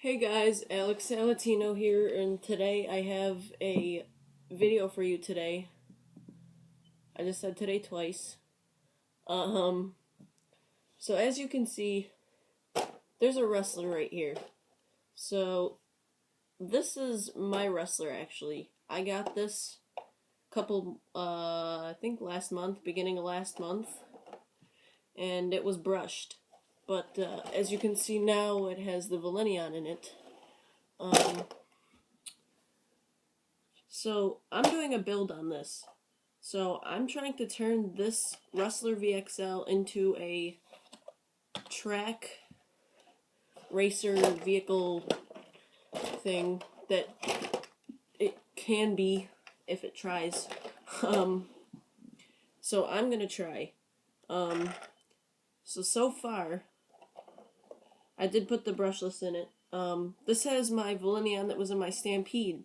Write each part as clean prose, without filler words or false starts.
Hey guys, Alex Salatino here, and today I have a video for you today. I just said today twice. Um, so as you can see, there's a Rustler right here. So, this is my Rustler actually. I got this I think last month, beginning of last month, and it was brushed. But as you can see now, it has the Volinion in it. So I'm doing a build on this. So I'm trying to turn this Rustler VXL into a track racer vehicle thing that it can be if it tries. So I'm gonna try. So far, I did put the brushless in it. This has my Volinion that was in my Stampede.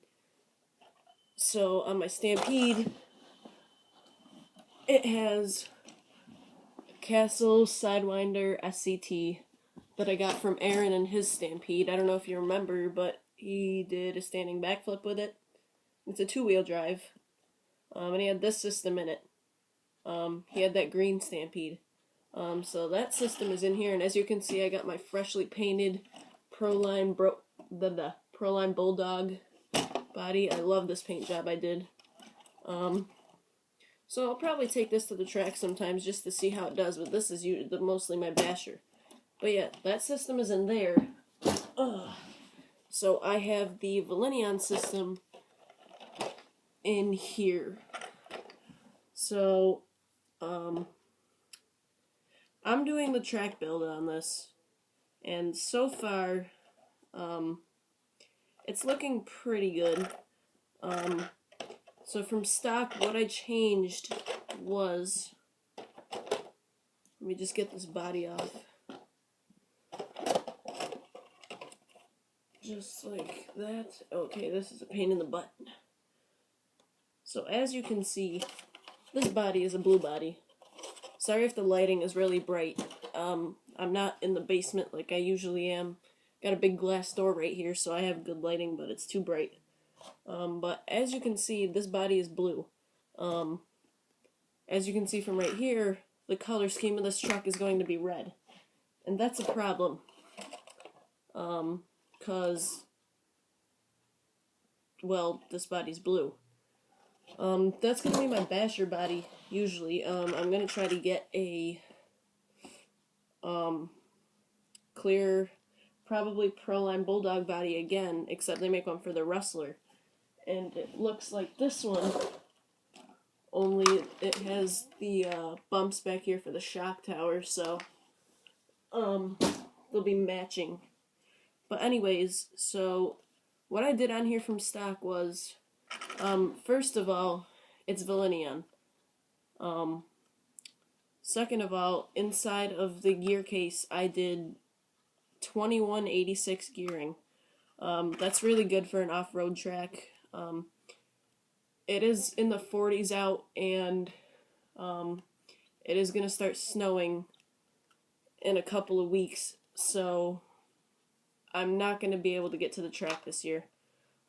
So on my Stampede, it has a Castle Sidewinder SCT that I got from Aaron and his Stampede. I don't know if you remember, but he did a standing backflip with it. It's a two-wheel drive. And he had this system in it. He had that green Stampede. So that system is in here, and as you can see, I got my freshly painted Proline Bulldog body. I love this paint job I did. So I'll probably take this to the track sometimes just to see how it does, but this is mostly my basher. But yeah, that system is in there. So I have the Volinion system in here. So, I'm doing the track build on this, and so far, it's looking pretty good. So from stock, what I changed was, let me just get this body off. Just like that. Okay, this is a pain in the butt. So as you can see, this body is a blue body. Sorry if the lighting is really bright. I'm not in the basement like I usually am. Got a big glass door right here, so I have good lighting, but it's too bright. But as you can see, this body is blue. As you can see from right here, the color scheme of this truck is going to be red. And that's a problem. Cause, well, this body's blue. That's gonna be my basher body, usually. I'm gonna try to get a, clear, probably Proline Bulldog body again, except they make one for the Rustler. And it looks like this one, only it has the, bumps back here for the shock tower, so, they'll be matching. But anyways, so, what I did on here from stock was, first of all, it's Volinion. Second of all, inside of the gear case, I did 2186 gearing. That's really good for an off-road track. It is in the 40s out, and it is going to start snowing in a couple of weeks, so I'm not going to be able to get to the track this year.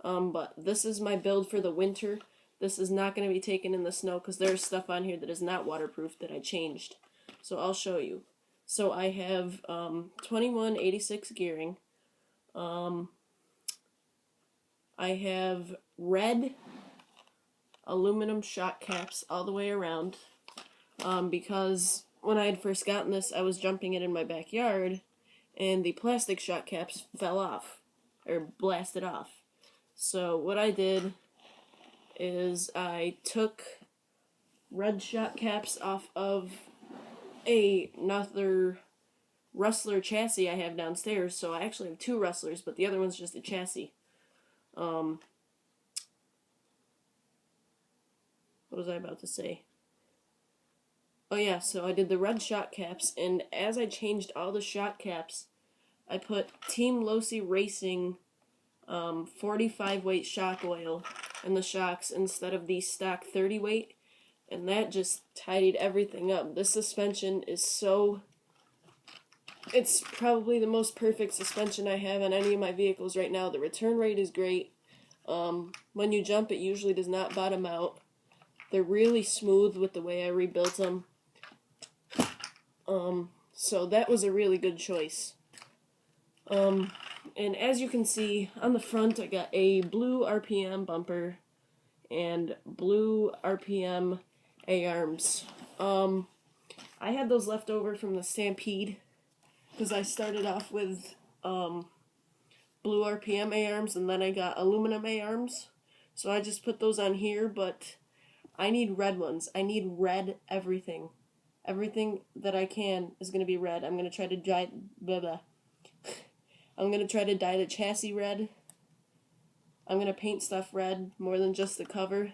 But this is my build for the winter. This is not going to be taken in the snow because there's stuff on here that is not waterproof that I changed. So I'll show you. So I have 2186 gearing. I have red aluminum shock caps all the way around. Because when I had first gotten this, I was jumping it in my backyard, and the plastic shock caps fell off, or blasted off. So what I did is I took red shock caps off of another Rustler chassis I have downstairs. So I actually have two Rustlers, but the other one's just a chassis. What was I about to say? Oh yeah, so I did the red shock caps, and as I changed all the shock caps, I put Team Losi Racing 45 weight shock oil in the shocks instead of the stock 30 weight, and that just tidied everything up. This suspension is so It's probably the most perfect suspension I have on any of my vehicles right now. The return rate is great. When you jump, it usually does not bottom out. They're really smooth with the way I rebuilt them. So that was a really good choice. And as you can see, on the front I got a blue RPM bumper and blue RPM A-arms. I had those left over from the Stampede, because I started off with blue RPM A-arms, and then I got aluminum A-arms. So I just put those on here, but I need red ones. I need red everything. Everything that I can is going to be red. I'm going to try to dye the chassis red. I'm going to paint stuff red more than just the cover.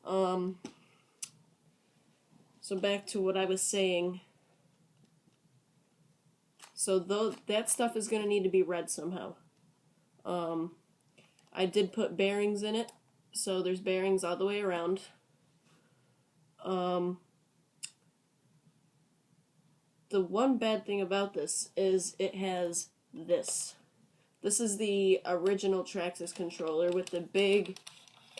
So back to what I was saying. So that stuff is going to need to be red somehow. I did put bearings in it, so there's bearings all the way around. The one bad thing about this is it has this. This is the original Traxxas controller with the big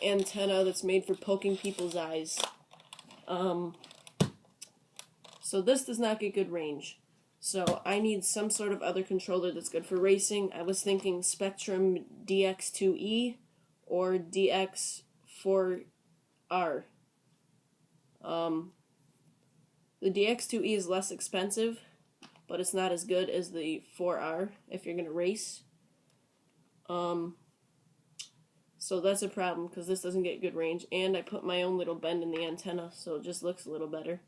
antenna that's made for poking people's eyes. So this does not get good range. So I need some sort of other controller that's good for racing. I was thinking Spectrum DX2E or DX4R. The DX2E is less expensive, but it's not as good as the 4R if you're going to race. So that's a problem, because this doesn't get good range, and I put my own little bend in the antenna, so it just looks a little better.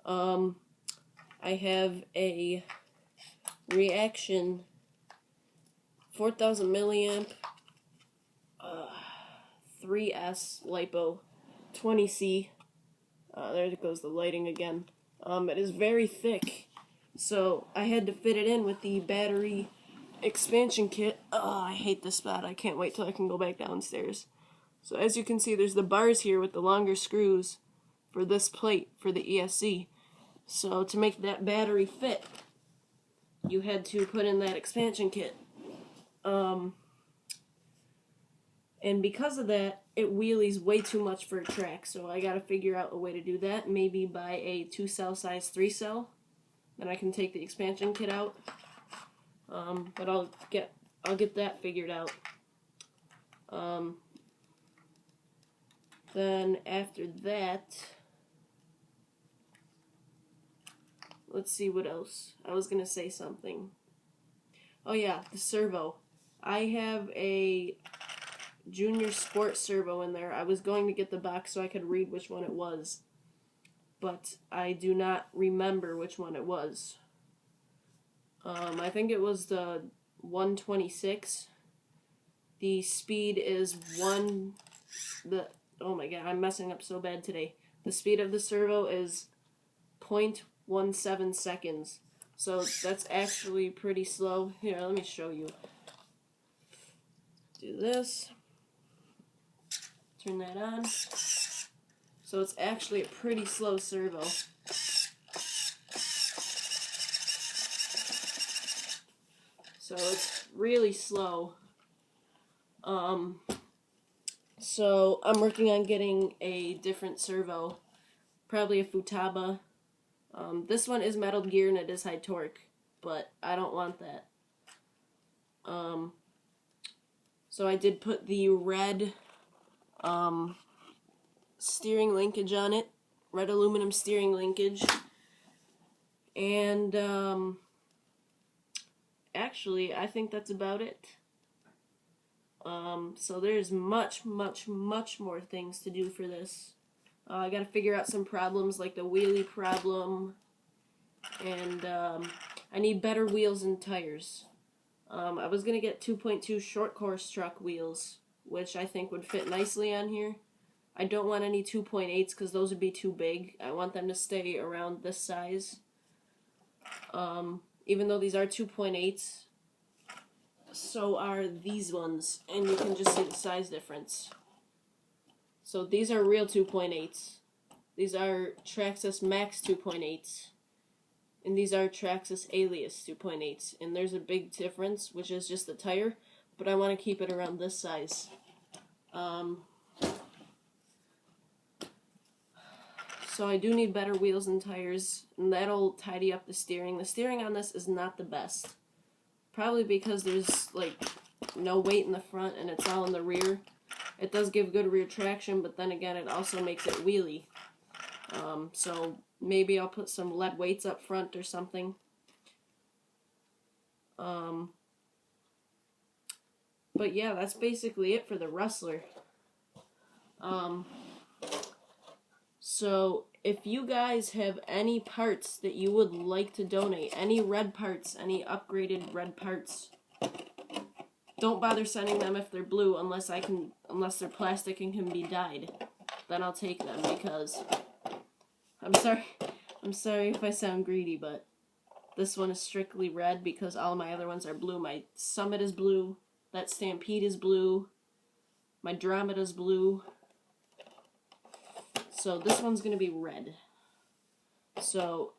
I have a Reaction 4000 milliamp 3S LiPo 20C. There goes the lighting again. It is very thick, so I had to fit it in with the battery expansion kit. Oh, I hate this spot. I can't wait till I can go back downstairs. So as you can see, there's the bars here with the longer screws for this plate for the ESC. So to make that battery fit, you had to put in that expansion kit. And because of that, it wheelies way too much for a track, so I gotta figure out a way to do that. Maybe buy a 2-cell size 3-cell, then I can take the expansion kit out. But I'll get that figured out. Then after that, let's see what else. I was gonna say something. Oh yeah, the servo. I have a Junior Sport servo in there. I was going to get the box so I could read which one it was, but I do not remember which one it was. I think it was the 126. The speed is oh my god, I'm messing up so bad today. The speed of the servo is 0.17 seconds. So that's actually pretty slow. Here, let me show you. Do this. Turn that on. So it's actually a pretty slow servo. So it's really slow. So I'm working on getting a different servo. Probably a Futaba. This one is Metal Gear and it is high torque, but I don't want that. So I did put the red steering linkage on it, red aluminum steering linkage, and actually I think that's about it. So there's much more things to do for this. I gotta figure out some problems like the wheelie problem, and I need better wheels and tires. I was gonna get 2.2 short course truck wheels, which I think would fit nicely on here. I don't want any 2.8s because those would be too big. I want them to stay around this size. Even though these are 2.8s, so are these ones, and you can just see the size difference. So these are real 2.8s. These are Traxxas Max 2.8s. and these are Traxxas Alias 2.8s, and there's a big difference, which is just the tire, but I want to keep it around this size. So I do need better wheels and tires, and that'll tidy up the steering. The steering on this is not the best. Probably because there's, like, no weight in the front and it's all in the rear. It does give good rear traction, but then again, it also makes it wheelie. So maybe I'll put some lead weights up front or something. But yeah, that's basically it for the Rustler. So, if you guys have any parts that you would like to donate, any red parts, any upgraded red parts, don't bother sending them if they're blue unless they're plastic and can be dyed. Then I'll take them because I'm sorry if I sound greedy, but this one is strictly red because all my other ones are blue. My Summit is blue, that Stampede is blue, my Dromeda is blue. So this one's going to be red. So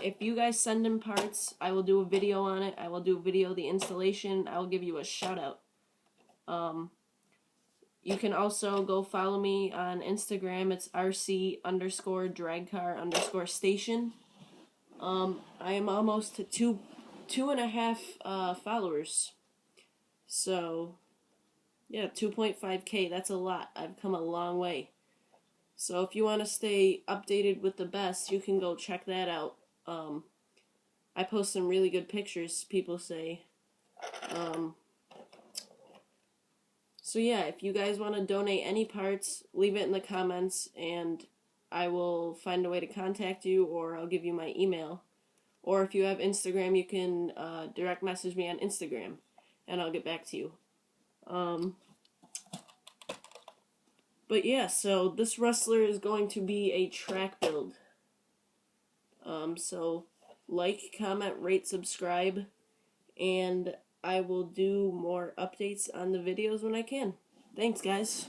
if you guys send in parts, I will do a video on it. I will do a video of the installation. I will give you a shout out. You can also go follow me on Instagram. It's RC_dragcar_station. I am almost to 2.5 followers. So yeah, 2.5K. That's a lot. I've come a long way. So if you want to stay updated with the best, you can go check that out. I post some really good pictures, people say. So yeah, if you guys want to donate any parts, leave it in the comments, and I will find a way to contact you, or I'll give you my email. Or if you have Instagram, you can direct message me on Instagram, and I'll get back to you. But yeah, so this Rustler is going to be a track build. So like, comment, rate, subscribe, and I will do more updates on the videos when I can. Thanks, guys.